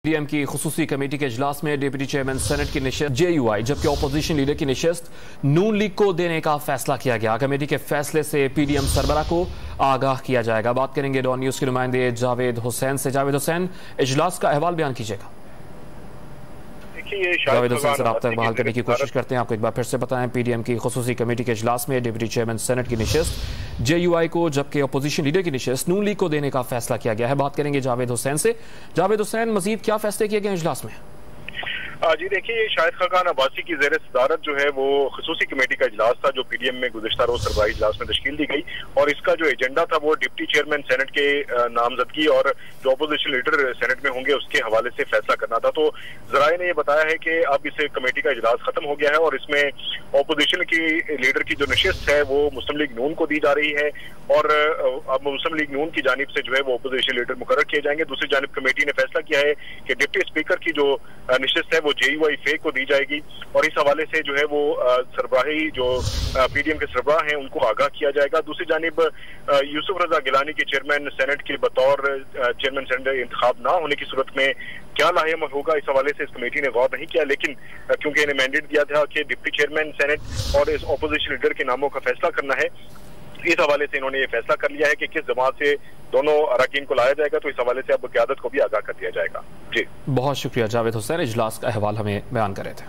PDM की खुसूसी committee के इजलास में डिप्टी चेयरमैन सेनेट की निशस्त JUI जबकि अपोजिशन लीडर की निशस्त नून लीग को देने का फैसला किया गया। कमेटी के फैसले से पीडीएम सरबराह को आगाह किया जाएगा। बात करेंगे डॉन न्यूज के नुमाइंदे जावेद हुसैन से। जावेद हुसैन, इजलास का अहवाल बयान कीजिएगा। जावेद हुसैन सर, आप तक बहाल करने की कोशिश करते हैं। आपको एक बार फिर से बताएं, पीडीएम की खुसूसी कमेटी के इजलास में डिप्टी चेयरमैन सेनेट की निशस्त JUI को जबकि अपोजिशन लीडर की निशस्त नून लीग को देने का फैसला किया गया है। बात करेंगे जावेद हुसैन से। जावेद हुसैन, मजीद क्या फैसले किए गए इजलास में? जी देखिए, शाहिद खान अब्बासी की जेर सदारत जो है वो खसूसी कमेटी का इजलास था जो पीडीएम में गुज़िश्ता रोज सरबराही इजलास में तश्कील दी गई और इसका जो एजेंडा था वो डिप्टी चेयरमैन सेनेट के नामजदगी और जो अपोजिशन लीडर सेनेट में होंगे उसके हवाले से फैसला करना था। तो जराए ने यह बताया है कि अब इस कमेटी का इजलास खत्म हो गया है और इसमें अपोजिशन की लीडर की जो नशिस्त है वो मुस्लिम लीग नून को दी जा रही है और अब मुस्लिम लीग नून की जानिब से जो है वो अपोजिशन लीडर मुकर्रर किए जाएंगे। दूसरी जानिब कमेटी ने फैसला किया है कि डिप्टी स्पीकर की जो नशिस्त है वो JUI-F को दी जाएगी और इस हवाले से जो है वो सरबराही जो पीडीएम के सरबराह हैं उनको आगाह किया जाएगा। दूसरी जानिब यूसुफ रजा गिलानी के चेयरमैन सेनेट के बतौर चेयरमैन सेनेट इंतखाब ना होने की सूरत में क्या लाहेअमल होगा, इस हवाले से इस कमेटी ने गौर नहीं किया, लेकिन क्योंकि इन्हें मैंडेट दिया था कि डिप्टी चेयरमैन सेनेट और इस अपोजिशन लीडर के नामों का फैसला करना है, इस हवाले से इन्होंने ये फैसला कर लिया है कि किस जमात से दोनों अरकान को लाया जाएगा। तो इस हवाले से अब क़यादत को भी आगाह कर दिया जाएगा। जी, बहुत शुक्रिया जावेद हुसैन, इजलास का अहवाल हमें बयान कर रहे थे।